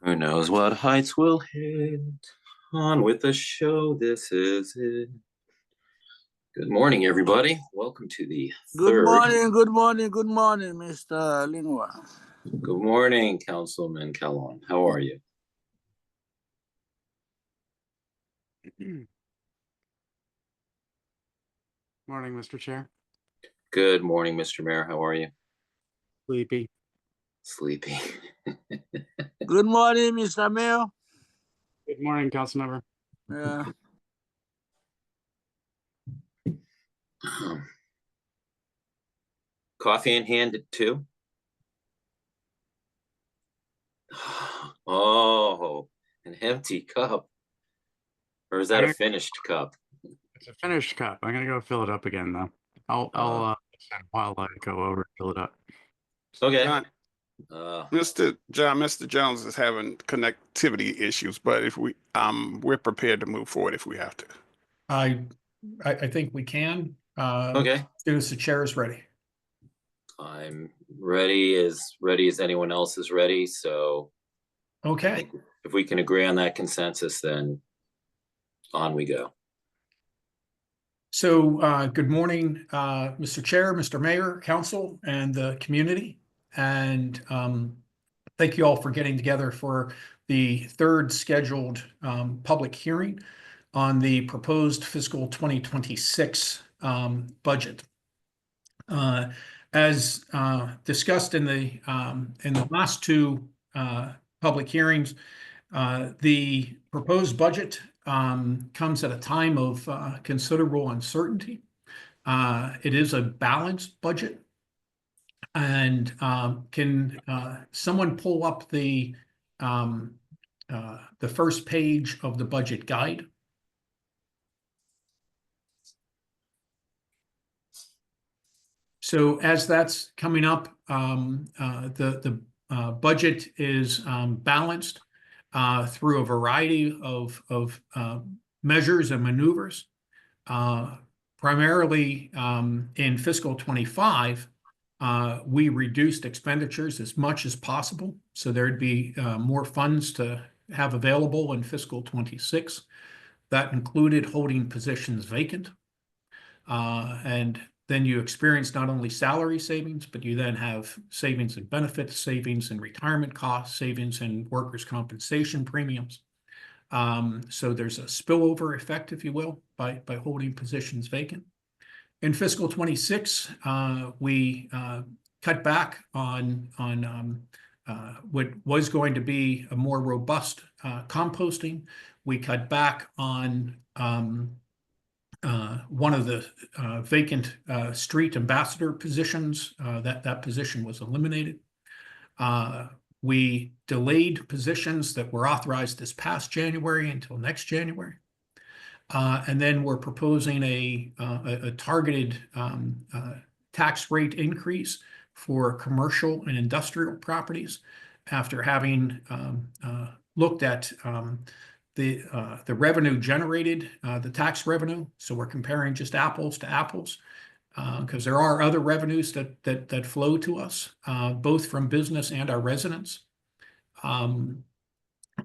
Who knows what heights will hit? On with the show. This is it. Good morning, everybody. Welcome to the Good third. morning, Mr. Lingua. Good morning, Councilman Calhoun. How are you? Morning, Mr. Chair. Good morning, Mr. Mayor. How are you? Sleepy. Sleepy. Good morning, Mr. Mayor. Good morning, Councilmember. Yeah. Coffee in hand too. Oh, an empty cup. Or is that a finished cup? It's a finished cup. I'm gonna go fill it up again, though. While I go over and fill it up. Okay. Mr. Jones is having connectivity issues, but if we're prepared to move forward if we have to. I think we can. Okay. The chair is ready. I'm ready as anyone else is ready. So okay, if we can agree on that consensus, then on we go. So good morning, Mr. Chair, Mr. Mayor, Council, and the community. And thank you all for getting together for the third scheduled public hearing on the proposed fiscal 2026 budget. As discussed in the last two public hearings, the proposed budget comes at a time of considerable uncertainty. It is a balanced budget. And can someone pull up the first page of the budget guide? So as that's coming up, the budget is balanced through a variety of measures and maneuvers. Primarily in fiscal 25, we reduced expenditures as much as possible, so there'd be more funds to have available in fiscal 26. That included holding positions vacant, and then you experience not only salary savings, but you then have savings in benefits, savings in retirement costs, savings in workers' compensation premiums. So there's a spillover effect, if you will, by holding positions vacant. In fiscal 26, we cut back on what was going to be a more robust composting. We cut back on one of the vacant street ambassador positions. That position was eliminated. We delayed positions that were authorized this past January until next January. And then we're proposing a targeted tax rate increase for commercial and industrial properties after having looked at the revenue generated, the tax revenue. So we're comparing just apples to apples, because there are other revenues that flow to us, both from business and our residents.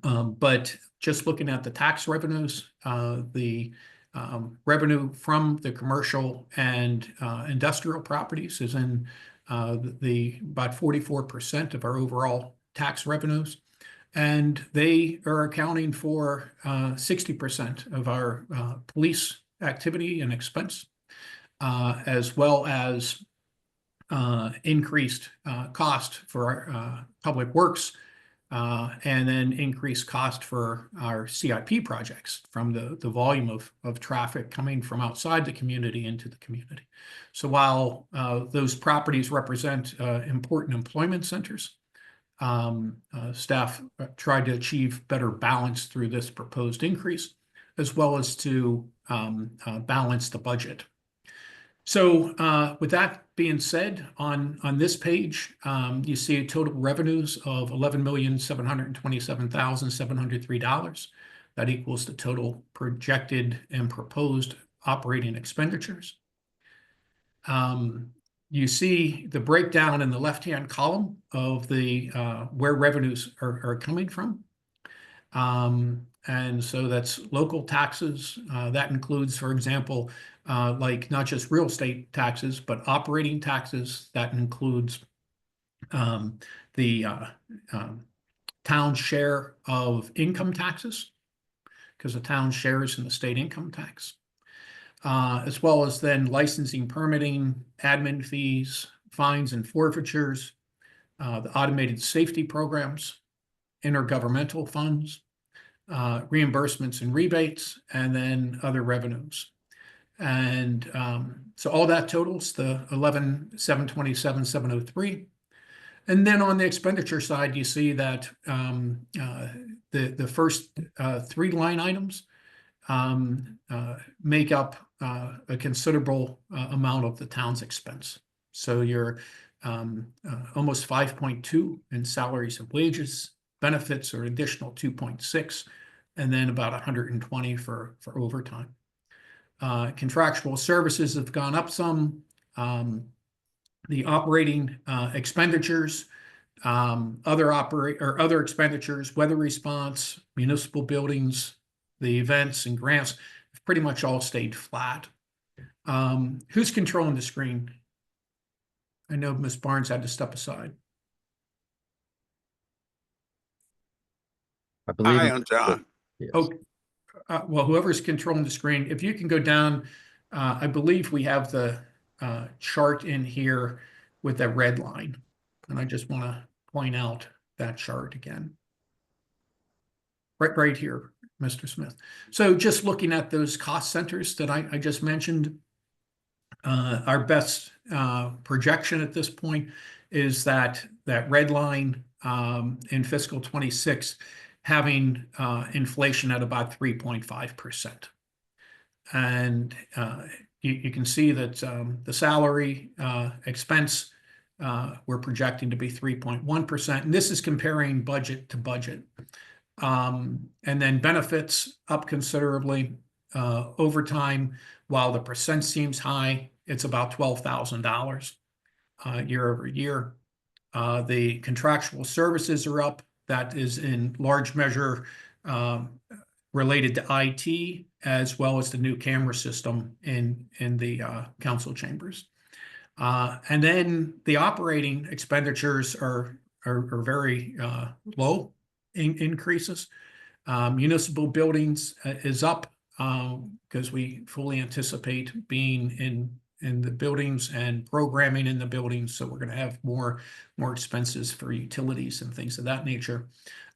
But just looking at the tax revenues, the revenue from the commercial and industrial properties is in about 44% of our overall tax revenues. And they are accounting for 60% of our police activity and expense, as well as increased cost for our public works, and then increased cost for our CIP projects from the volume of traffic coming from outside the community into the community. So while those properties represent important employment centers, staff tried to achieve better balance through this proposed increase, as well as to balance the budget. So with that being said, on this page, you see total revenues of $11,727,703. That equals the total projected and proposed operating expenditures. You see the breakdown in the left-hand column of the where revenues are coming from. And so that's local taxes. That includes, for example, like not just real estate taxes, but operating taxes. That includes the town share of income taxes, because the town shares in the state income tax, as well as then licensing, permitting, admin fees, fines and forfeitures, the automated safety programs, intergovernmental funds, reimbursements and rebates, and then other revenues. And so all that totals the 11,727,703. And then on the expenditure side, you see that the first three line items make up a considerable amount of the town's expense. So you're almost 5.2 in salaries and wages, benefits are additional 2.6, and then about 120 for overtime. Contractual services have gone up some. The operating expenditures, other expenditures, weather response, municipal buildings, the events and grants have pretty much all stayed flat. Who's controlling the screen? I know Ms. Barnes had to step aside. I believe I am John. yes. Oh, well, whoever's controlling the screen, if you can go down, I believe we have the chart in here with that red line. And I just want to point out that chart again. Right here, Mr. Smith. So just looking at those cost centers that I just mentioned, our best projection at this point is that red line in fiscal 26 having inflation at about 3.5%. And you can see that the salary expense we're projecting to be 3.1%. And this is comparing budget to budget. And then benefits up considerably. Overtime, while the percent seems high, it's about $12,000 year over year. The contractual services are up. That is in large measure related to IT, as well as the new camera system in the council chambers. And then the operating expenditures are very low increases. Municipal buildings is up because we fully anticipate being in the buildings and programming in the buildings. So we're going to have more expenses for utilities and things of that nature.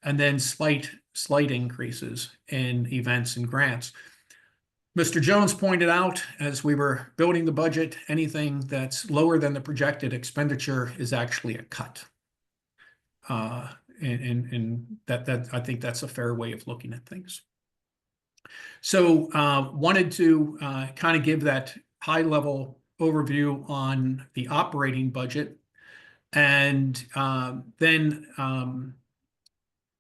And then slight increases in events and grants. Mr. Jones pointed out as we were building the budget, anything that's lower than the projected expenditure is actually a cut. And that I think that's a fair way of looking at things. So wanted to kind of give that high level overview on the operating budget. And then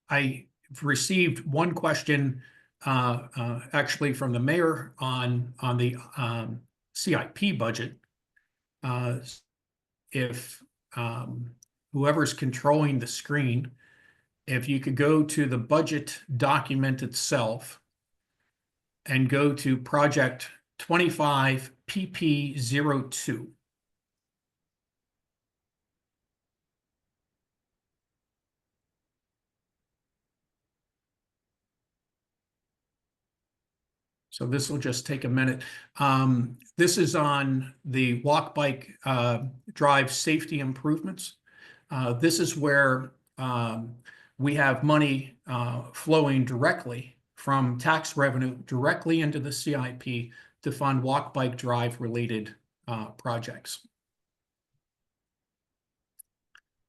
I received one question actually from the mayor on the CIP budget. If whoever's controlling the screen, if you could go to the budget document itself and go to project 25 PP02. So this will just take a minute. This is on the walk bike drive safety improvements. This is where we have money flowing directly from tax revenue directly into the CIP to fund walk bike drive related projects.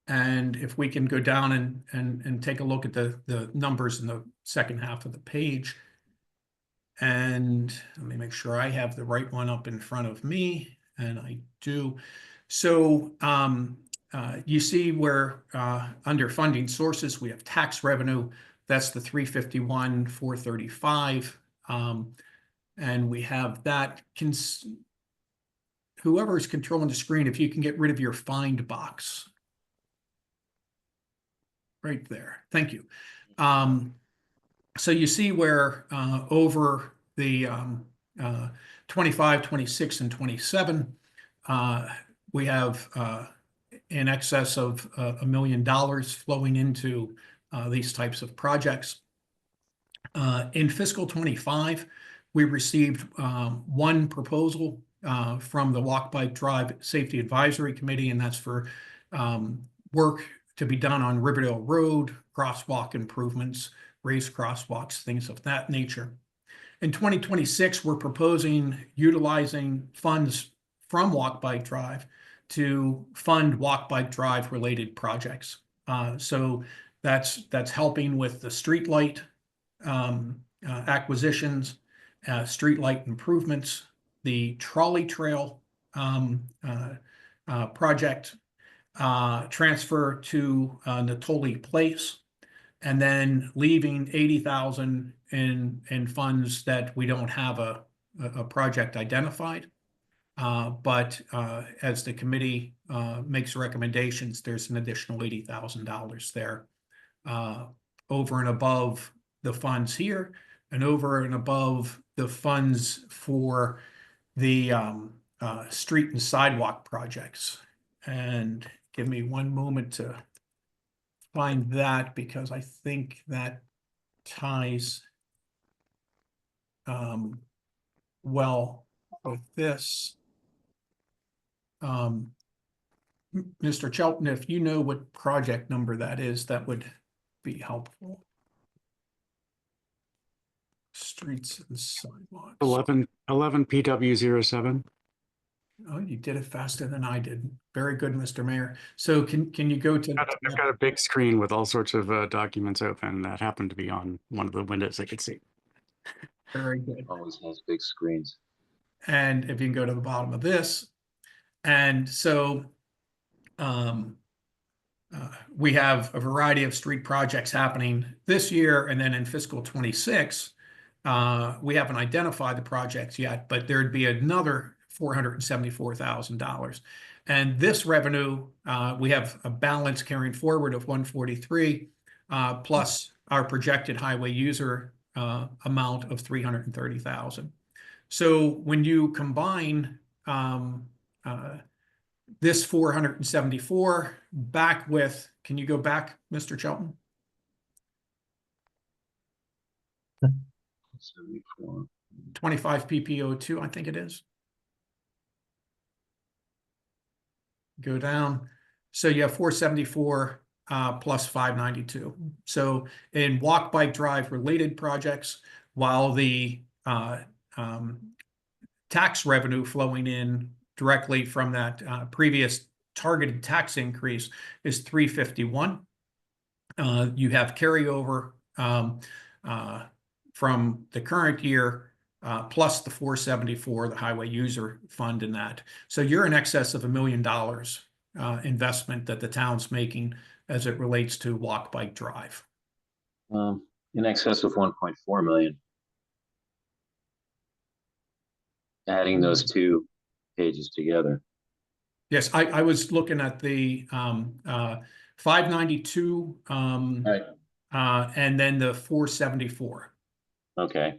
And if we can go down and take a look at the numbers in the second half of the page. And let me make sure I have the right one up in front of me, and I do. So you see where under funding sources, we have tax revenue. That's the 351,435. And we have that. Whoever is controlling the screen, if you can get rid of your find box. Right there. Thank you. So you see where over the 25, 26, and 27, we have in excess of $1 million flowing into these types of projects. In fiscal 25, we received one proposal from the Walk Bike Drive Safety Advisory Committee, and that's for work to be done on Riverdale Road, crosswalk improvements, raised crosswalks, things of that nature. In 2026, we're proposing utilizing funds from Walk Bike Drive to fund Walk Bike Drive related projects. So that's helping with the streetlight acquisitions, streetlight improvements, the trolley trail project, transfer to Natoli Place, and then leaving 80,000 in funds that we don't have a project identified. But as the committee makes recommendations, there's an additional $80,000 there over and above the funds here and over and above the funds for the street and sidewalk projects. And give me one moment to find that, because I think that ties well with this. Mr. Chelton, if you know what project number that is, that would be helpful. Streets and sidewalks. 11 PW07. Oh, you did it faster than I did. Very good, Mr. Mayor. So can you go to? I've got a big screen with all sorts of documents open that happen to be on one of the windows I could see. Very good. Always has big screens. And if you can go to the bottom of this, and so we have a variety of street projects happening this year, and then in fiscal 26, we haven't identified the projects yet, but there'd be another $474,000. And this revenue, we have a balance carrying forward of 143, plus our projected highway user amount of 330,000. So when you combine this 474 back with, can you go back, Mr. Chelton? 74. 25 PPO2, I think it is. Go down. So you have 474 plus 592. So in Walk Bike Drive related projects, while the tax revenue flowing in directly from that previous targeted tax increase is 351. You have carryover from the current year plus the 474, the highway user fund in that. So you're in excess of $1 million investment that the town's making as it relates to Walk Bike Drive. In excess of 1.4 million. Adding those two pages together. Yes, I was looking at the 592 Right. And then the 474. Okay.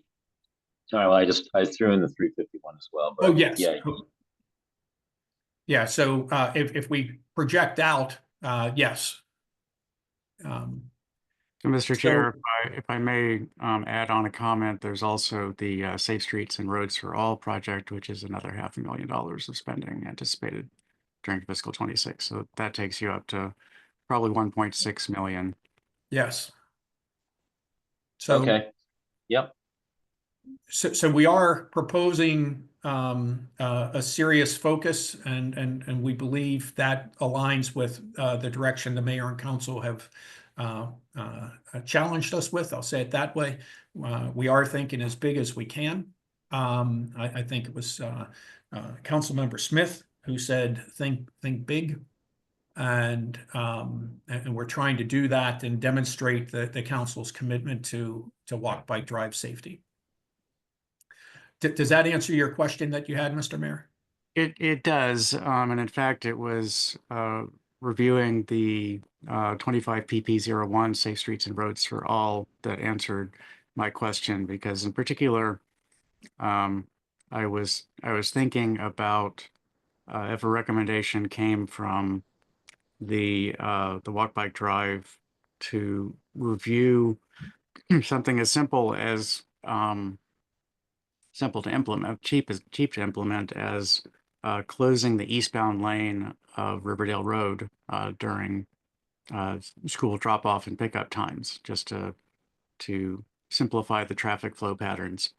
All right. Well, I threw in the 351 as well. But Oh, yes. Yeah. Yeah. So if we project out, yes. So, Mr. Chair, if I may add on a comment, there's also the Safe Streets and Roads for All project, which is another $500,000 of spending anticipated during fiscal 26. So that takes you up to probably 1.6 million. Yes. So, Okay. Yep. So we are proposing a serious focus, and we believe that aligns with the direction the mayor and council have challenged us with. I'll say it that way. We are thinking as big as we can. I think it was Councilmember Smith who said, think big. And we're trying to do that and demonstrate the council's commitment to Walk Bike Drive safety. Does that answer your question that you had, Mr. Mayor? It does. And in fact, it was reviewing the 25 PP01 Safe Streets and Roads for All that answered my question, because in particular, I was thinking about if a recommendation came from the walk bike drive to review something as simple as simple to implement, cheap to implement as closing the eastbound lane of Riverdale Road during school drop off and pickup times, just to simplify the traffic flow patterns.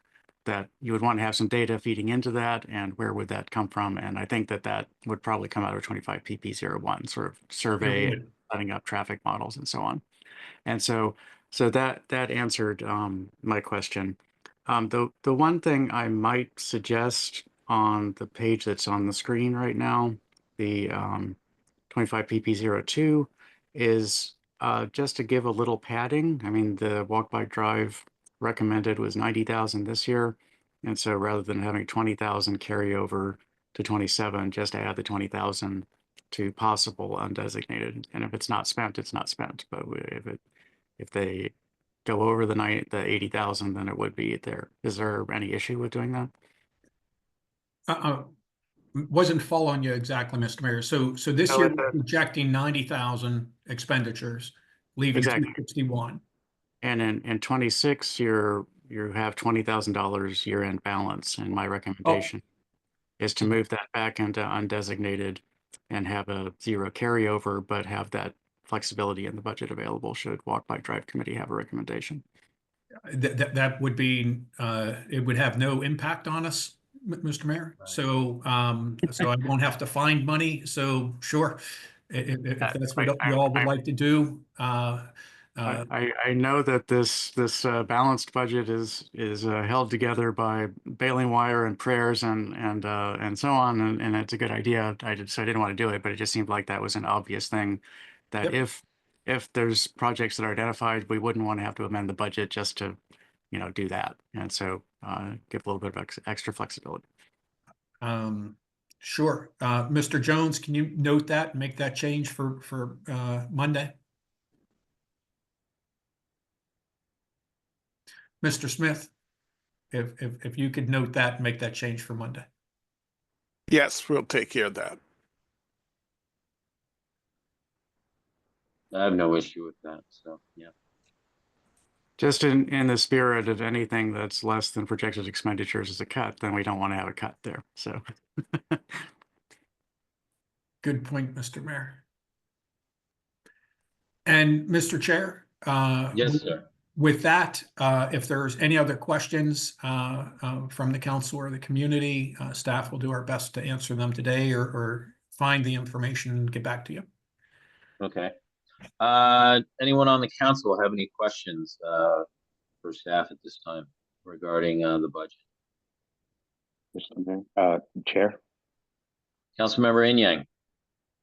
That you would want to have some data feeding into that, and where would that come from? And I think that would probably come out of 25 PP01, sort of survey, would. setting up traffic models and so on. And so that answered my question. The one thing I might suggest on the page that's on the screen right now, the 25 PP02, is just to give a little padding. I mean, the walk bike drive recommended was 90,000 this year, and so rather than having 20,000 carry over to 27, just add the 20,000 to possible undesignated. And if it's not spent, it's not spent. But if they go over the 80,000, then it would be there. Is there any issue with doing that? Wasn't following you exactly, Mr. Mayor. So this No, year it- we're projecting 90,000 expenditures, leaving Exactly. 261. And in 26, you have $20,000 year-end balance, and my recommendation is to move that back into undesignated and have a zero carryover, but have that flexibility in the budget available should Walk Bike Drive Committee have a recommendation. That would be, it would have no impact on us, Mr. Mayor. Right. So I won't have to find money. So sure, if that's what you all would like to do. I know that this balanced budget is held together by baling wire and prayers and so on, and it's a good idea. I didn't want to do it, but it just seemed like that was an obvious thing that Yep. if there's projects that are identified, we wouldn't want to have to amend the budget just to do that, and so give a little bit of extra flexibility. Sure. Mr. Jones, can you note that and make that change for Monday? Mr. Smith, if you could note that and make that change for Monday. Yes, we'll take care of that. I have no issue with that. So yeah. Just in the spirit of anything that's less than projected expenditures is a cut, then we don't want to have a cut there. So. Good point, Mr. Mayor. And Mr. Chair, Yes, sir. with that, if there's any other questions from the council or the community, staff will do our best to answer them today or find the information and get back to you. Okay. Anyone on the council have any questions for staff at this time regarding the budget? Chair, Councilmember Inyang.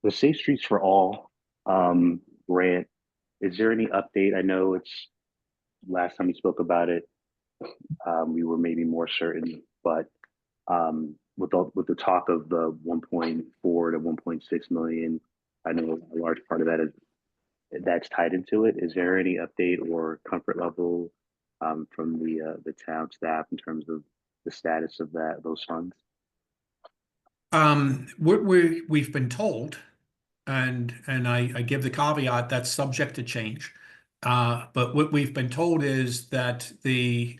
the Safe Streets for All grant, is there any update? I know it's last time we spoke about it, we were maybe more certain, but with the talk of the 1.4 to 1.6 million, I know a large part of that is that's tied into it. Is there any update or comfort level from the town staff in terms of the status of those funds? We've been told, and I give the caveat that's subject to change. But what we've been told is that the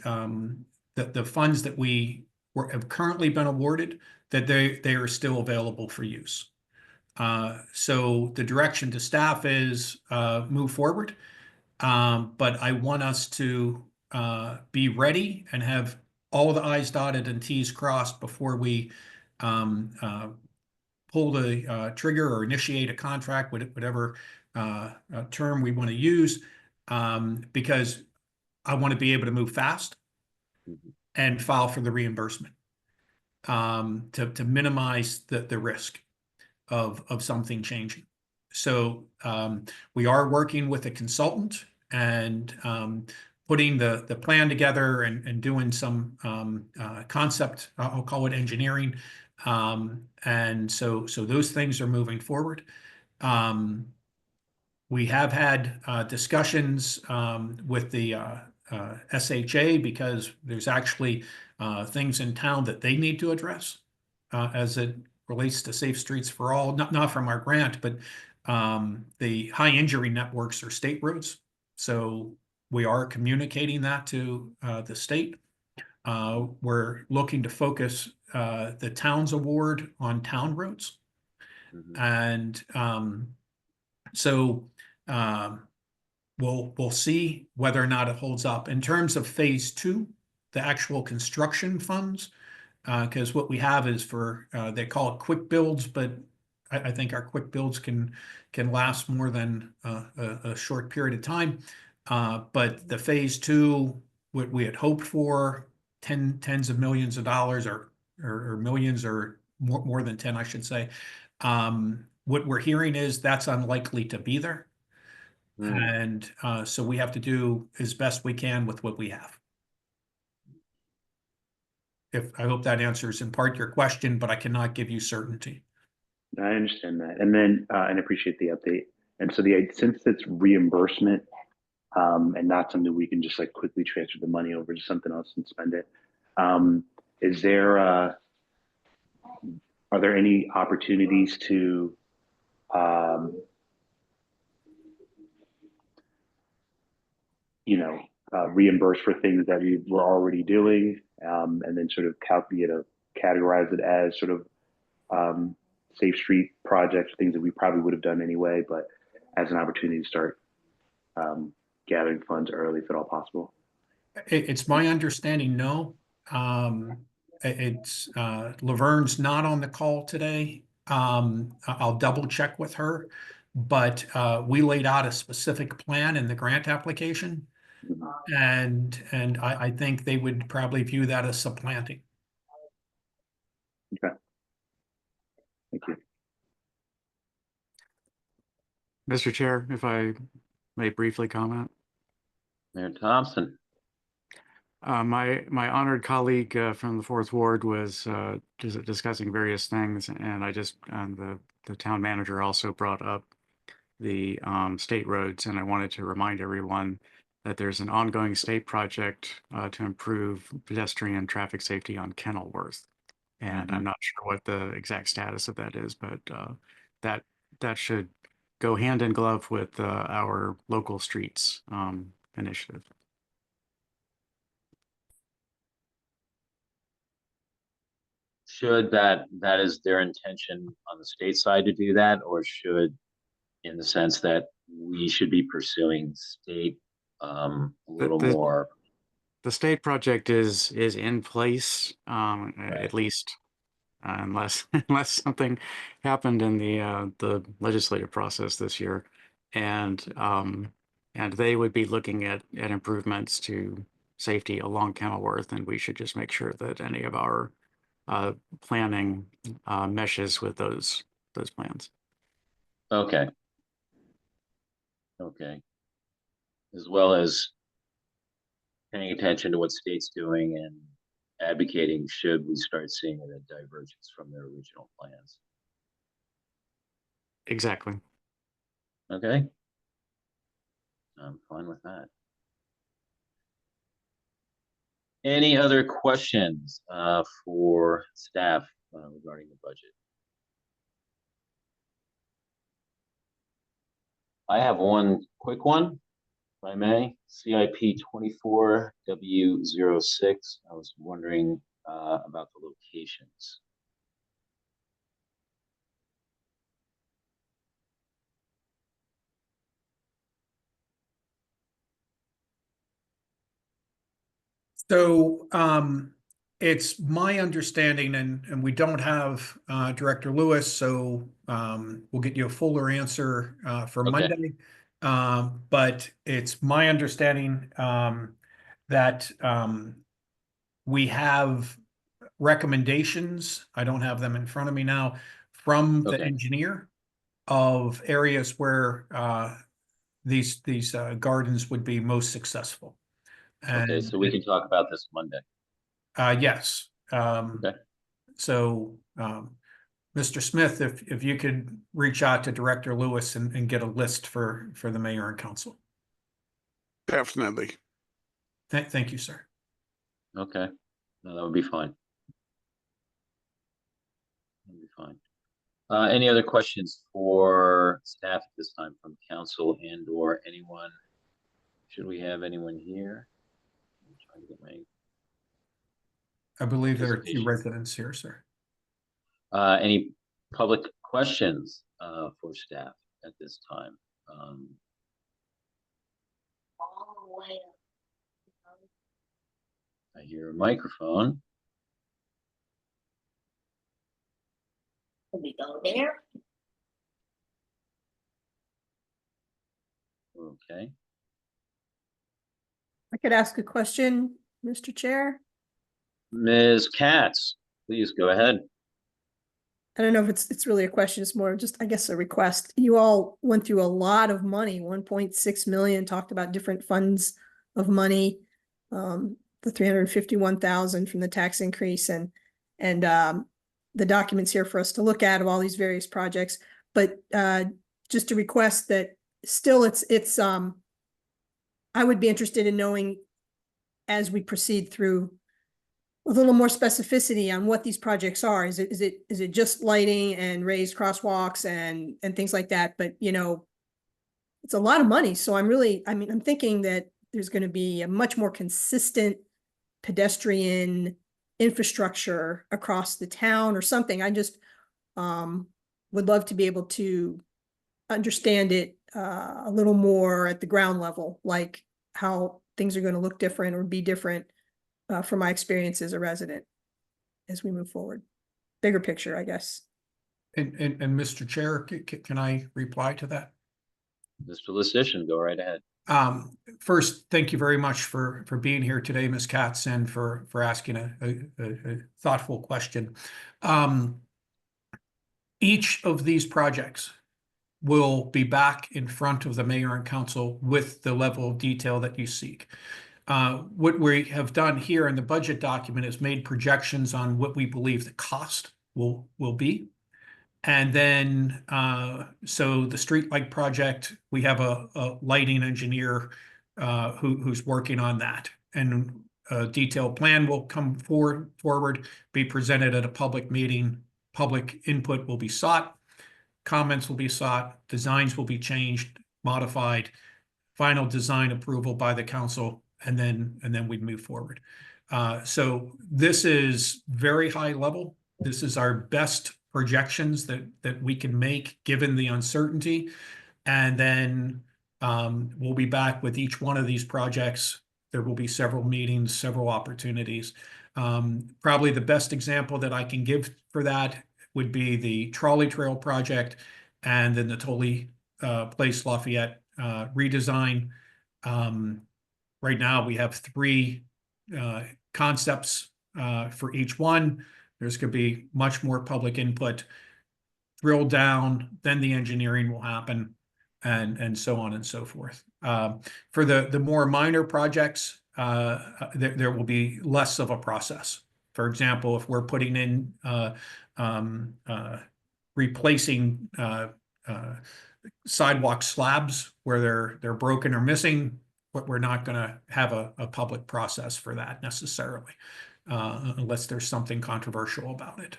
funds that have currently been awarded, that they are still available for use. So the direction to staff is move forward. But I want us to be ready and have all the I's dotted and T's crossed before we pull the trigger or initiate a contract, whatever term we want to use, because I want to be able to move fast and file for the reimbursement to minimize the risk of something changing. So we are working with a consultant and putting the plan together and doing some concept, I'll call it engineering. And so those things are moving forward. We have had discussions with the SHA, because there's actually things in town that they need to address as it relates to Safe Streets for All, not from our grant, but the high injury networks are state roads. So we are communicating that to the state. We're looking to focus the town's award on town roads. And so we'll see whether or not it holds up. In terms of phase 2, the actual construction funds, because what we have is for they call it quick builds, but I think our quick builds can last more than a short period of time. But the phase 2, what we had hoped for, tens of millions of dollars, or millions, or more than 10, I should say. What we're hearing is that's unlikely to be there. And so we have to do as best we can with what we have. I hope that answers in part your question, but I cannot give you certainty. I understand that. And then, and appreciate the update. And so since it's reimbursement, and not something we can just like quickly transfer the money over to something else and spend it, is there, are there any opportunities to, reimburse for things that we were already doing, and then sort of categorize it as sort of Safe Street projects, things that we probably would have done anyway, but as an opportunity to start gathering funds early, if at all possible? It's my understanding, no. It's Laverne's not on the call today. I'll double check with her, but we laid out a specific plan in the grant application, and I think they would probably view that as supplanting. Okay. Thank you. Mr. Chair, if I may briefly comment. Mayor Thompson. My honored colleague from the 4th Ward was discussing various things, and the town manager also brought up the state roads, and I wanted to remind everyone that there's an ongoing state project to improve pedestrian traffic safety on Kenilworth, and I'm not sure what the exact status of that is, but that should go hand in glove with our local streets initiative. Should that is their intention on the state side to do that, or should, in the sense that we should be pursuing state a little more? The state project is in place, Right. at least unless something happened in the legislative process this year, and they would be looking at improvements to safety along Kenilworth, and we should just make sure that any of our planning meshes with those plans. Okay. Okay. As well as paying attention to what state's doing and advocating should we start seeing a divergence from their original plans. Exactly. Okay. I'm fine with that. Any other questions for staff regarding the budget? I have one quick one, if I may. CIP 24W06. I was wondering about the locations. So it's my understanding, and we don't have Director Lewis, so we'll get you a fuller answer for Monday. But it's my understanding that we have recommendations. I don't have them in front of me now, from the engineer, of areas where these gardens would be most successful. Okay, so we can talk about this Monday. Yes. So, Mr. Smith, if you could reach out to Director Lewis and get a list for the mayor and council. Definitely. Thank you, sir. Okay, no, that would be fine. That'd be fine. Any other questions for staff at this time from council and or anyone? Should we have anyone here? I'm trying to get my I believe there are 2 Participation. residents here, sir. any public questions for staff at this time? I hear a microphone. Can we go there? Okay. I could ask a question, Mr. Chair. Ms. Katz, please go ahead. I don't know if it's really a question, it's more just, I guess, a request. You all went through a lot of money, 1.6 million, talked about different funds of money. The 351,000 from the tax increase and the documents here for us to look at of all these various projects. But just a request that still it's I would be interested in knowing as we proceed through with a little more specificity on what these projects are. Is it just lighting and raised crosswalks and things like that? But you know, it's a lot of money. So I'm thinking that there's going to be a much more consistent pedestrian infrastructure across the town or something. I just would love to be able to understand it a little more at the ground level, like how things are going to look different or be different from my experience as a resident as we move forward. Bigger picture, I guess. And Mr. Chair, can I reply to that? Mr. Lysician, go right ahead. First, thank you very much for being here today, Ms. Katz, and for asking a thoughtful question. Each of these projects will be back in front of the mayor and council with the level of detail that you seek. What we have done here in the budget document is made projections on what we believe the cost will be. And then, so the street light project, we have a lighting engineer who's working on that. And a detailed plan will come forward, be presented at a public meeting. Public input will be sought. Comments will be sought. Designs will be changed, modified. Final design approval by the council, and then we move forward. So this is very high level. This is our best projections that we can make given the uncertainty. And then we'll be back with each one of these projects. There will be several meetings, several opportunities. Probably the best example that I can give for that would be the trolley trail project and then the Tolley Place Lafayette redesign. Right now we have 3 concepts for each one. There's going to be much more public input, drill down, then the engineering will happen, and so on and so forth. For the more minor projects, there will be less of a process. For example, if we're putting in replacing sidewalk slabs where they're broken or missing, but we're not going to have a public process for that necessarily, unless there's something controversial about it.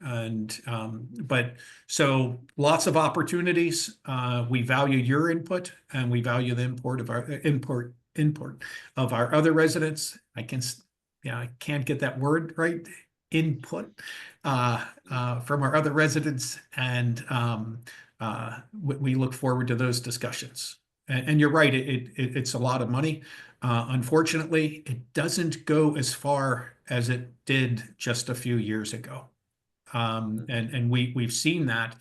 But so lots of opportunities. We value your input, and we value the input of our other residents. I can't get that word right. Input from our other residents, and we look forward to those discussions. And you're right, it's a lot of money. Unfortunately, it doesn't go as far as it did just a few years ago. And we've seen that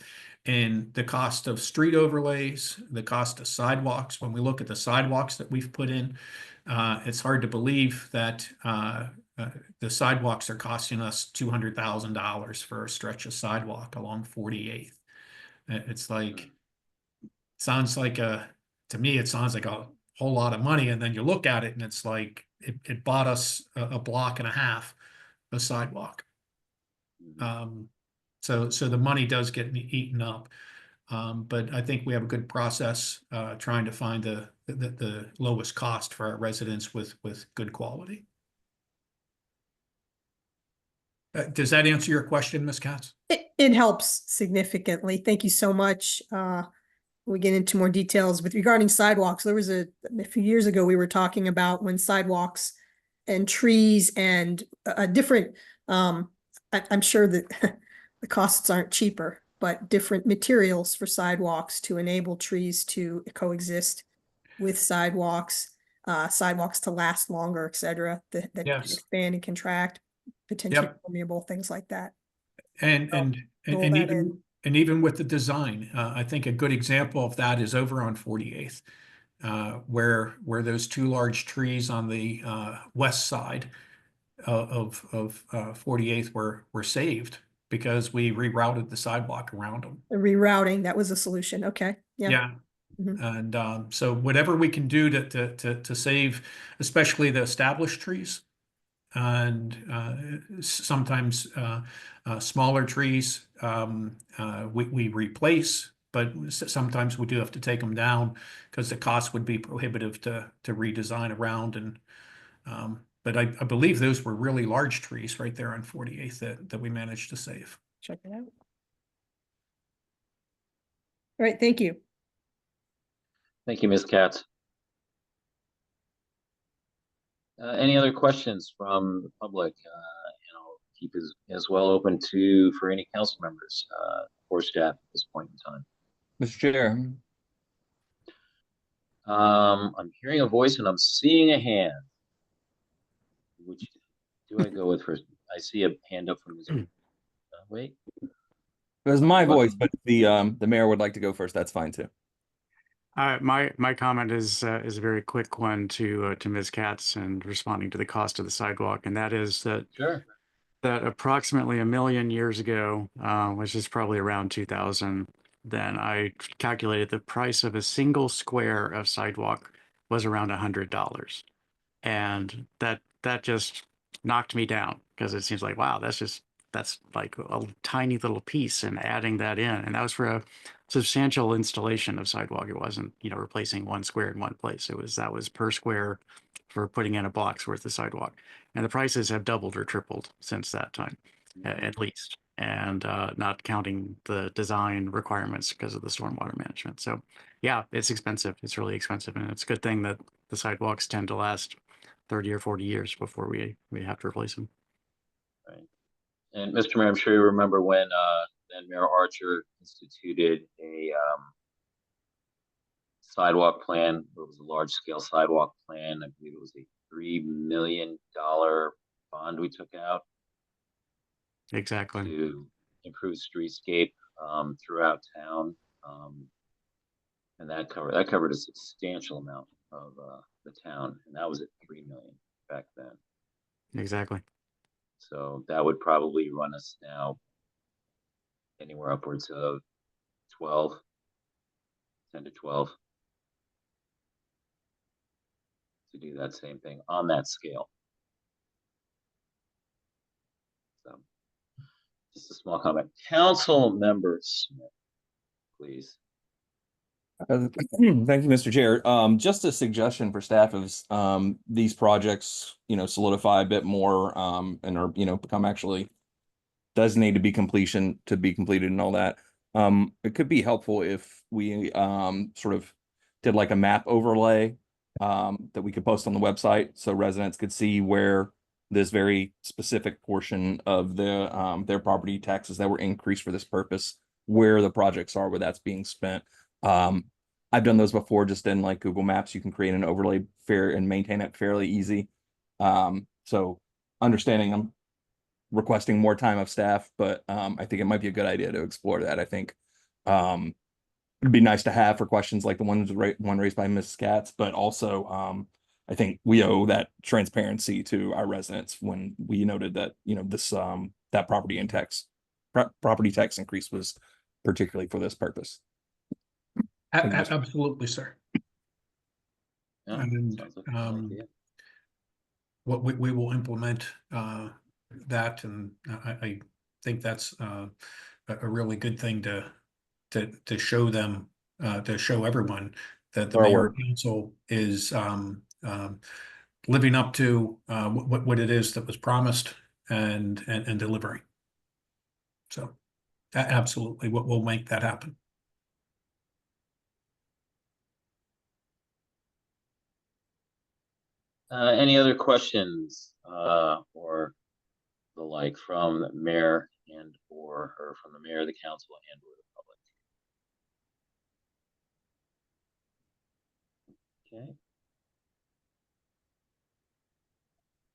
in the cost of street overlays, the cost of sidewalks. When we look at the sidewalks that we've put in, it's hard to believe that the sidewalks are costing us $200,000 for a stretch of sidewalk along 48th. It's like, to me, it sounds like a whole lot of money. And then you look at it and it's like, it bought us a block and a half of sidewalk. So the money does get eaten up. But I think we have a good process trying to find the the lowest cost for our residents with good quality. Does that answer your question, Ms. Katz? It helps significantly. Thank you so much. We get into more details with regarding sidewalks. There was a few years ago, we were talking about when sidewalks and trees and a different, I'm sure that the costs aren't cheaper, but different materials for sidewalks to enable trees to coexist with sidewalks, sidewalks to last longer, et cetera, that Yes. expand and contract, potentially Yep. permeable, things like that. And So, and roll and that even in. and even with the design, I think a good example of that is over on 48th, where those two large trees on the west side of 48th were saved because we rerouted the sidewalk around them. The rerouting, that was a solution. Okay, yeah. Yeah. Mhm. And so whatever we can do to save, especially the established trees, and sometimes smaller trees we replace, but sometimes we do have to take them down because the cost would be prohibitive to redesign around. And but I believe those were really large trees right there on 48th that we managed to save. Check it out. All right, thank you. Thank you, Ms. Katz. Any other questions from the public? And I'll keep as well open for any council members or staff at this point in time. Mr. Chair. I'm hearing a voice and I'm seeing a hand. Which do I go with first? I see a hand up from Mr. Wait. It was my What? voice, but the mayor would like to go first. That's fine too. My comment is a very quick one to Ms. Katz and responding to the cost of the sidewalk, and that is that Sure. that approximately 1 million years ago, which is probably around 2000, then I calculated the price of a single square of sidewalk was around $100, and that just knocked me down because it seems like, wow, that's like a tiny little piece, and adding that in, and that was for a substantial installation of sidewalk. It wasn't, replacing one square in one place. That was per square for putting in a block's worth of sidewalk. And the prices have doubled or tripled since that time, at least. And not counting the design requirements because of the stormwater management. So yeah, it's expensive. It's really expensive. And it's a good thing that the sidewalks tend to last 30 or 40 years before we have to replace them. Right. And Mr. Mayor, I'm sure you remember when then Mayor Archer instituted a sidewalk plan. It was a large scale sidewalk plan. I believe it was a $3 million bond we took out Exactly. to improve streetscape throughout town. And that covered a substantial amount of the town, and that was at $3 million back then. Exactly. So that would probably run us now anywhere upwards of 10 to 12 to do that same thing on that scale. So just a small comment. Council members, please. Thank you, Mr. Chair. Just a suggestion for staff is these projects, solidify a bit more and are, become actually designated to be completed and all that. It could be helpful if we sort of did like a map overlay that we could post on the website so residents could see where this very specific portion of their property taxes that were increased for this purpose, where the projects are, where that's being spent. I've done those before just in like Google Maps. You can create an overlay and maintain it fairly easy. So understanding I'm requesting more time of staff, but I think it might be a good idea to explore that. I think it'd be nice to have for questions like the one raised by Ms. Katz, but also I think we owe that transparency to our residents when we noted that this that property tax increase was particularly for this purpose. Absolutely, sir. Yeah, And sounds like a good idea. what we will implement that, and I think that's a really good thing to show them, to show everyone that the Our mayor work. and council is living up to what it is that was promised and delivering. So absolutely, what will make that happen. Any other questions or the like from the mayor and or from the mayor, the council, and or the public? Okay.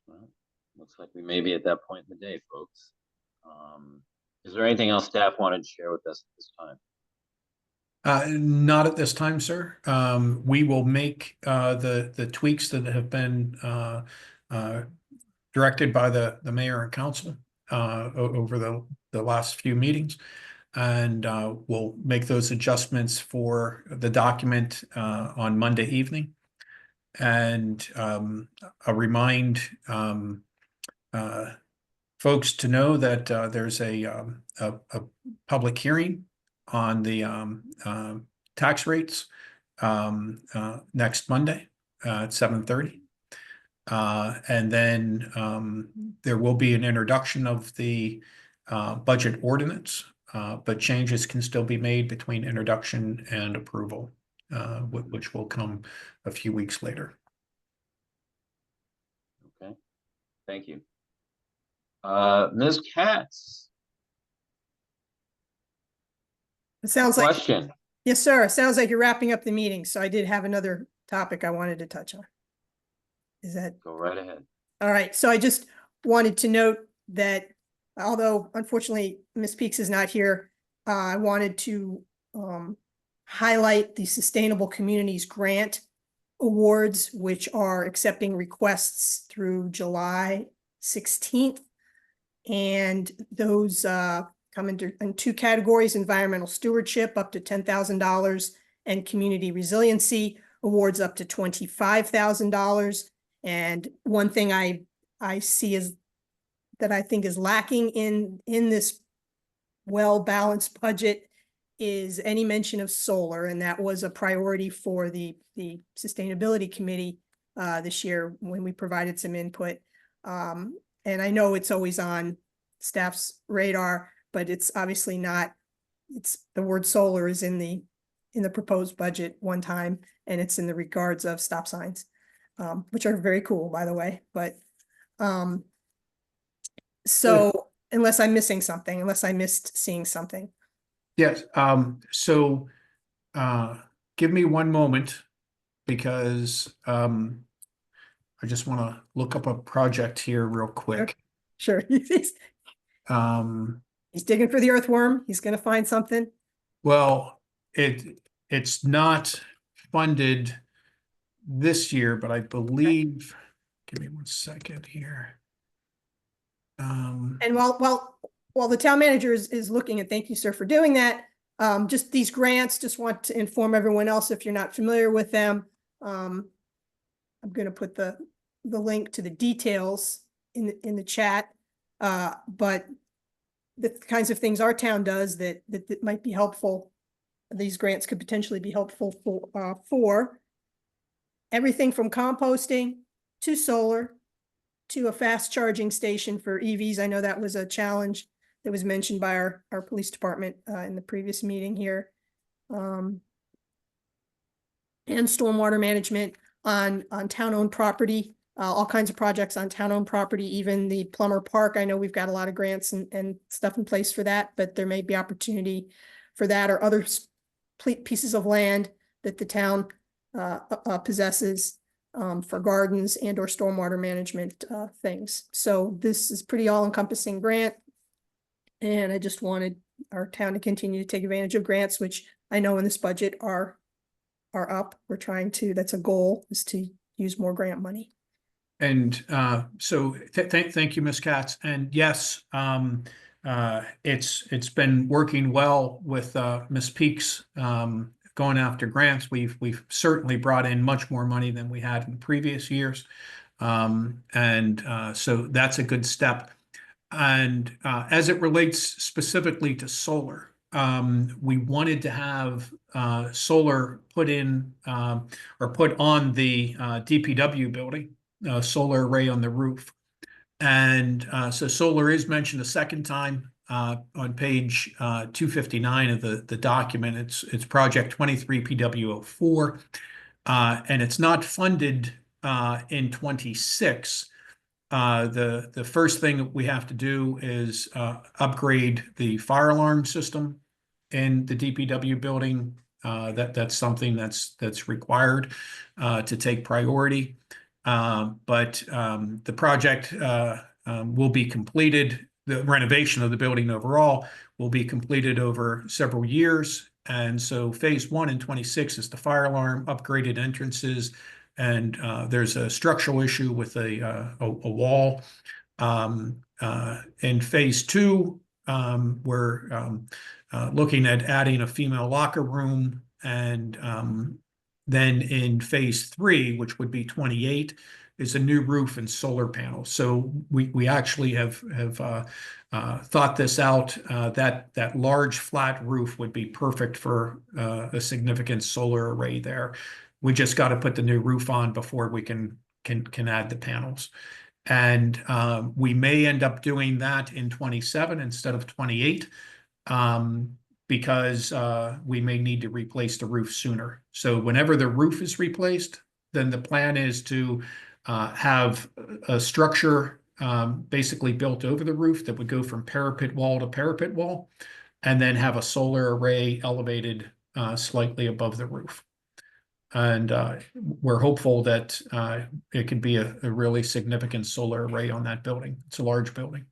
Well, looks like we may be at that point in the day, folks. Is there anything else staff wanted to share with us at this time? Not at this time, sir. We will make the tweaks that have been directed by the mayor and council over the last few meetings, and we'll make those adjustments for the document on Monday evening. And I'll remind folks to know that there's a public hearing on the tax rates next Monday at 7:30. And then there will be an introduction of the budget ordinance, but changes can still be made between introduction and approval, which will come a few weeks later. Okay, thank you. Ms. Katz, It sounds like, question. yes, sir. It sounds like you're wrapping up the meeting. So I did have another topic I wanted to touch on. Is that? Go right ahead. All right. So I just wanted to note that although unfortunately Ms. Peaks is not here, I wanted to highlight the Sustainable Communities Grant Awards, which are accepting requests through July 16th. And those come in two categories: environmental stewardship up to $10,000 and community resiliency awards up to $25,000. And one thing I see is that I think is lacking in this well-balanced budget is any mention of solar, and that was a priority for the Sustainability Committee this year when we provided some input. And I know it's always on staff's radar, but it's obviously not. It's the word solar is in the proposed budget one time, and it's in the regards of stop signs, which are very cool, by the way. But so unless I'm missing something, unless I missed seeing something. Yes. So give me one moment because I just want to look up a project here real quick. Sure. He's digging for the earthworm. He's going to find something. Well, it's not funded this year, but I believe, give me 1 second here. And while the town manager is looking, and thank you, sir, for doing that. Just these grants, just want to inform everyone else if you're not familiar with them. I'm going to put the link to the details in the chat. But the kinds of things our town does that might be helpful. These grants could potentially be helpful for everything from composting to solar to a fast charging station for EVs. I know that was a challenge that was mentioned by our police department in the previous meeting here. And stormwater management on town-owned property, all kinds of projects on town-owned property, even the Plummer Park. I know we've got a lot of grants and stuff in place for that, but there may be opportunity for that or other pieces of land that the town possesses for gardens and or stormwater management things. So this is pretty all-encompassing grant. And I just wanted our town to continue to take advantage of grants, which I know in this budget are up. We're trying to, that's a goal, is to use more grant money. And so thank you, Ms. Katz. And yes, it's been working well with Ms. Peaks going after grants. We've certainly brought in much more money than we had in previous years. So that's a good step. And as it relates specifically to solar, we wanted to have solar put in or put on the DPW building, solar array on the roof. And so solar is mentioned a second time on page 259 of the document. It's project 23 PW04, and it's not funded in 26. The first thing we have to do is upgrade the fire alarm system in the DPW building. That's something that's required to take priority. But the project will be completed. The renovation of the building overall will be completed over several years. And so phase 1 in 26 is the fire alarm, upgraded entrances, and there's a structural issue with a wall. In phase 2, we're looking at adding a female locker room, and then in phase 3, which would be 28, is a new roof and solar panels. So we actually have thought this out. That large flat roof would be perfect for a significant solar array there. We just got to put the new roof on before we can add the panels. And we may end up doing that in 27 instead of 28. Because we may need to replace the roof sooner. So whenever the roof is replaced, then the plan is to have a structure basically built over the roof that would go from parapet wall to parapet wall, and then have a solar array elevated slightly above the roof. And we're hopeful that it could be a really significant solar array on that building. It's a large building.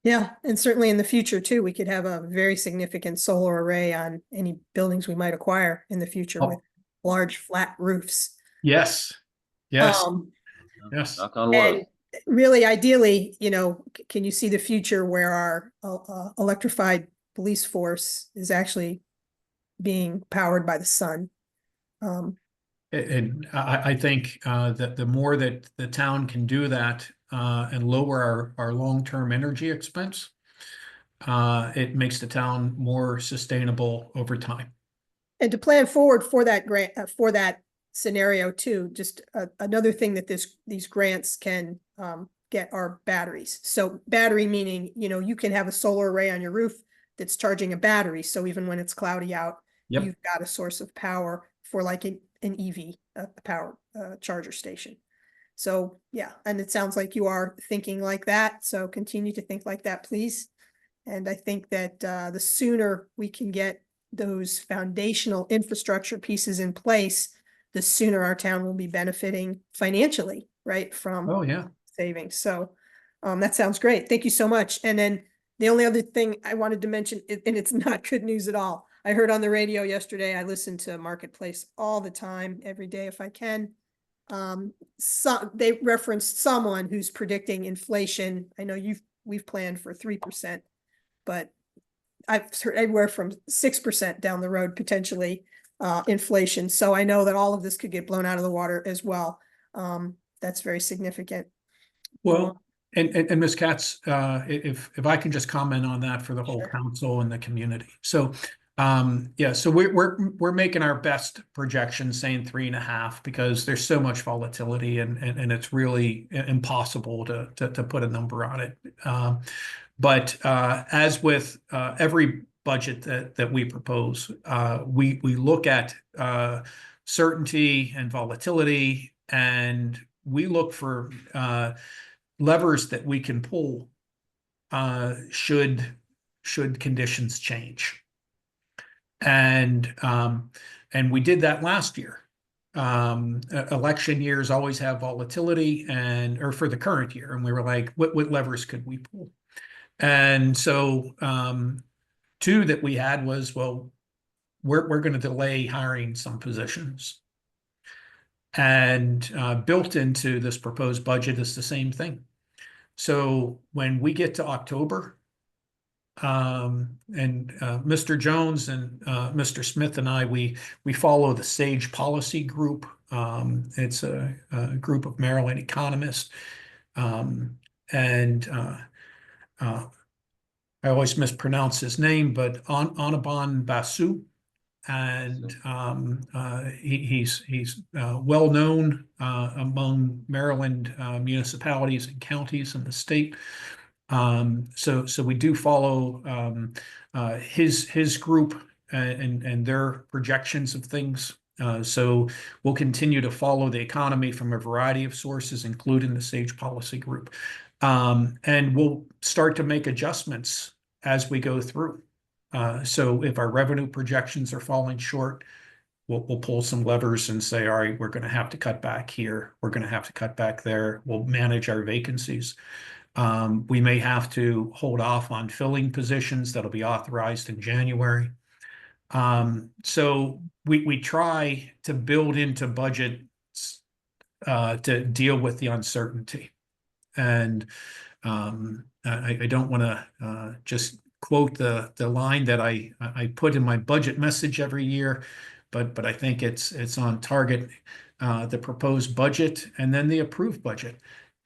Yeah, and certainly in the future too, we could have a very significant solar array on any buildings we might acquire in the future with large flat roofs. Yes. Yes. Yes. Knock on wood. And really, ideally, can you see the future where our electrified police force is actually being powered by the sun? And I think that the more that the town can do that and lower our long-term energy expense, it makes the town more sustainable over time. And to plan forward for that grant, for that scenario too, just another thing that these grants can get are batteries. So battery meaning, you can have a solar array on your roof that's charging a battery. So even when it's cloudy out, you've got a source of power for like an EV, a power charger station. So yeah, and it sounds like you are thinking like that. So continue to think like that, please. And I think that the sooner we can get those foundational infrastructure pieces in place, the sooner our town will be benefiting financially, right, from savings. So that sounds great. Thank you so much. And then the only other thing I wanted to mention, and it's not good news at all. I heard on the radio yesterday, I listen to Marketplace all the time, every day if I can. They referenced someone who's predicting inflation. I know we've planned for 3%, but I've heard anywhere from 6% down the road, potentially, inflation. So I know that all of this could get blown out of the water as well. That's very significant. Well, and Ms. Katz, if I can just comment on that for the whole council and the community. So so we're making our best projection, saying 3.5, because there's so much volatility and it's really impossible to put a number on it. But as with every budget that we propose, we look at certainty and volatility, and we look for levers that we can pull should conditions change. And we did that last year. Election years always have volatility, or for the current year, and we were like, what levers could we pull? And so 2 that we had was, well, we're going to delay hiring some positions. And built into this proposed budget is the same thing. So when we get to October, and Mr. Jones and Mr. Smith and I, we follow the SAGE policy group. It's a group of Maryland economists, and I always mispronounce his name, but Anaban Basu. And he's well known among Maryland municipalities and counties in the state. So we do follow his group and their projections of things. So we'll continue to follow the economy from a variety of sources, including the SAGE policy group. And we'll start to make adjustments as we go through. So if our revenue projections are falling short, we'll pull some levers and say, all right, we're going to have to cut back here. We're going to have to cut back there. We'll manage our vacancies. We may have to hold off on filling positions that'll be authorized in January. So we try to build into budgets to deal with the uncertainty. And I don't want to just quote the line that I put in my budget message every year, but I think it's on target. The proposed budget and then the approved budget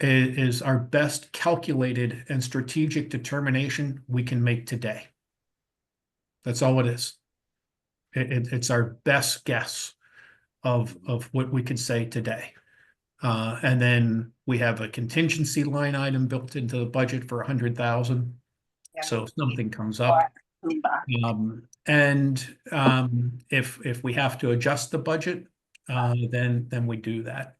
is our best calculated and strategic determination we can make today. That's all it is. It's our best guess of what we could say today. And then we have a contingency line item built into the budget for 100,000. So if something comes up, if we have to adjust the budget, then we do that.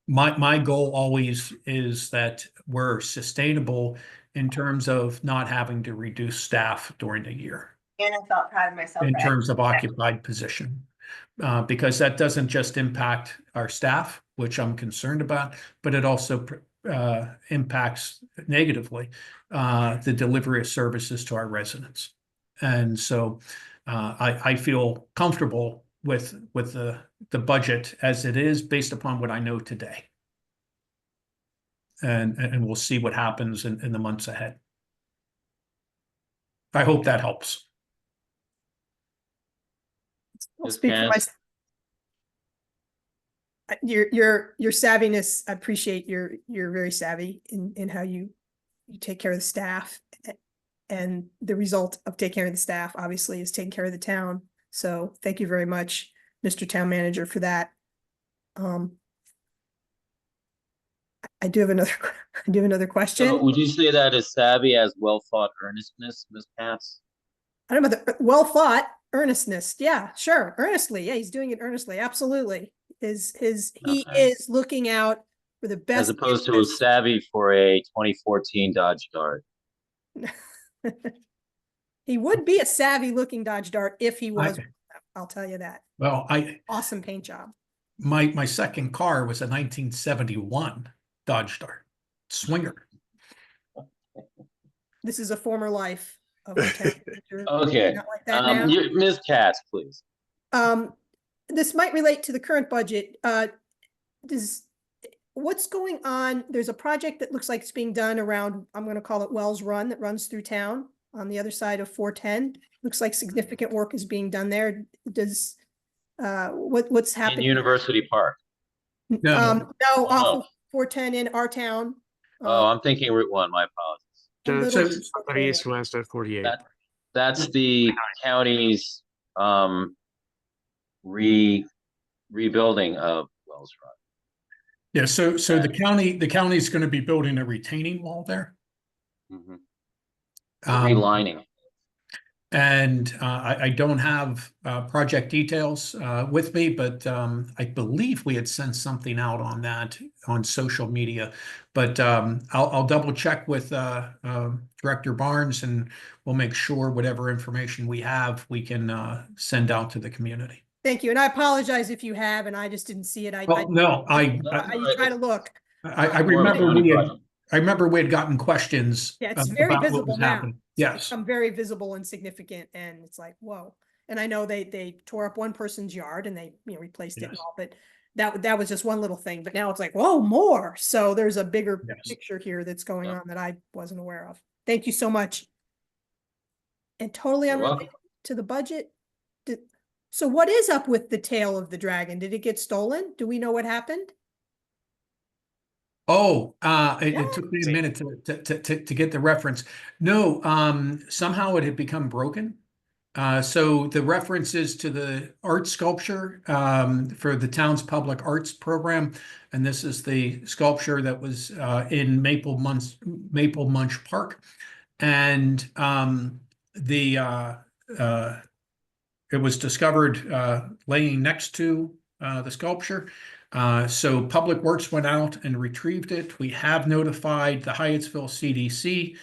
My goal always is that we're sustainable in terms of not having to reduce staff during the year. And I felt proud of myself. In terms of occupied position. Because that doesn't just impact our staff, which I'm concerned about, but it also impacts negatively the delivery of services to our residents. And so I feel comfortable with the budget as it is based upon what I know today. And we'll see what happens in the months ahead. I hope that helps. I'll Ms. speak for Cass? myself. Your savviness, I appreciate you're very savvy in how you take care of the staff, and the result of taking care of the staff obviously is taking care of the town. So thank you very much, Mr. Town Manager, for that. I do have another question. So would you say that is savvy as well thought earnestness, Ms. Cass? I don't know about the well thought earnestness. Yeah, sure. Earnestly. Yeah, he's doing it earnestly. Absolutely. He Okay. is looking out for the best. As opposed to a interest. savvy for a 2014 Dodge Dart. He would be a savvy looking Dodge Dart if he was. I'll tell you that. Well, Awesome paint job. my second car was a 1971 Dodge Dart Swinger. This is a former life of a town manager. Okay. Not like that now. Ms. Katz, please. This might relate to the current budget. What's going on? There's a project that looks like it's being done around, I'm going to call it Wells Run, that runs through town on the other side of 410. Looks like significant work is being done there. What's In happening? University Park. No. No, off of 410 in our town. Oh, I'm thinking Route 1, my apologies. little- So east west of 48. That's the county's rebuilding of Wells Run. Yeah, so the county's going to be building a retaining wall there. Mhm. Um, Relining. And I don't have project details with me, but I believe we had sent something out on that on social media. But I'll double check with Director Barnes, and we'll make sure whatever information we have, we can send out to the community. Thank you. And I apologize if you have, and I just didn't see it. Well, no, I try to look. I remember we had gotten questions. Yeah, it's very about what visible was now. happening. Yes. Become very visible and significant, and it's like, whoa. And I know they tore up one person's yard and they replaced it and Yes. all, but that was just one little thing. But now it's like, whoa, more. So there's a bigger Yes. picture here that's going Yeah. on that I wasn't aware of. Thank you so much. And totally You're unrelated welcome. to the budget. So what is up with the tail of the dragon? Did it get stolen? Do we know what happened? Oh, it Yeah. took me a minute to get the reference. No, somehow it had become broken. So the reference is to the art sculpture for the town's public arts program, and this is the sculpture that was in Maple Munch Park, and it was discovered laying next to the sculpture. So Public Works went out and retrieved it. We have notified the Hyattsville CDC,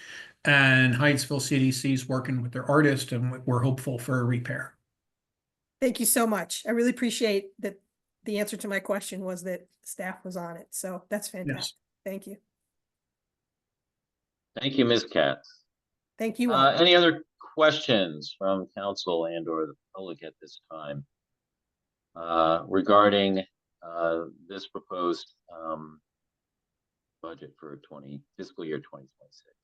and Hyattsville CDC is working with their artist, and we're hopeful for a repair. Thank you so much. I really appreciate that. The answer to my question was that staff was on it. So that's fantastic. Thank you. Thank you, Ms. Katz. Thank you all. Any other questions from council and or the public at this time regarding this proposed budget for fiscal year 2026?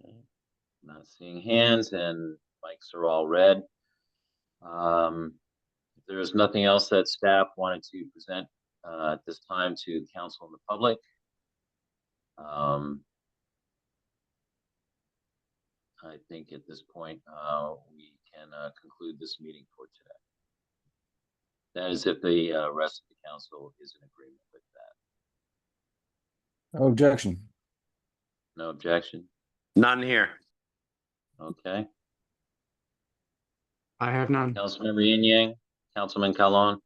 Okay. Not seeing hands, and mics are all red. If there's nothing else that staff wanted to present at this time to council and the public, I think at this point we can conclude this meeting for today. That is if the rest of the council is in agreement with that. No objection. No objection? None here. Okay. I have none. Councilmember Yin Yang, Councilman Calon.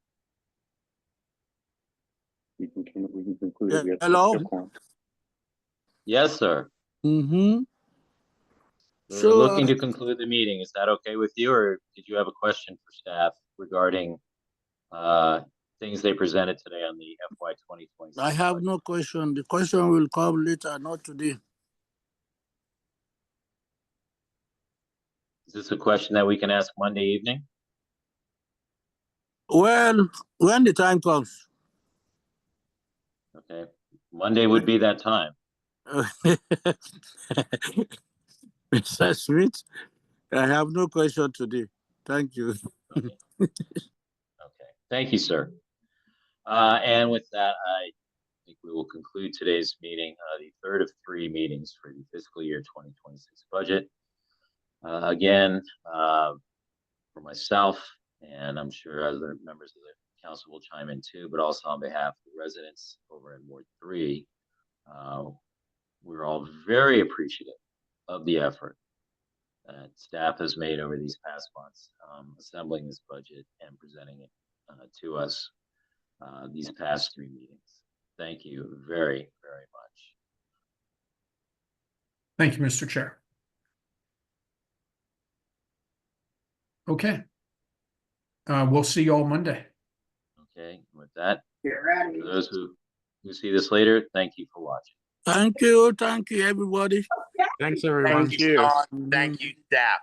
We can conclude. Yeah, We have hello? a quorum. Yes, sir. Mm-hmm. We're So, looking to conclude the meeting. Is that okay with you, or did you have a question for staff regarding things they presented today on the FY 2026? I have no question. The question will come later, not today. Is this a question that we can ask Monday evening? Well, when the time comes. Okay. Monday would be that time. Mr. Smith, I have no question today. Thank you. Okay. Okay. Thank you, sir. And with that, I think we will conclude today's meeting, the third of 3 meetings for the fiscal year 2026 budget. Again, for myself, and I'm sure other members of the council will chime in too, but also on behalf of the residents over in Ward 3, we're all very appreciative of the effort that staff has made over these past months, assembling this budget and presenting it to us these past 3 meetings. Thank you very, very much. Thank you, Mr. Chair. Okay. We'll see you all Monday. Okay, with that, Get ready. for those who see this later, thank you for watching. Thank you, everybody. Thanks, everyone. Thank you. Thank you, staff.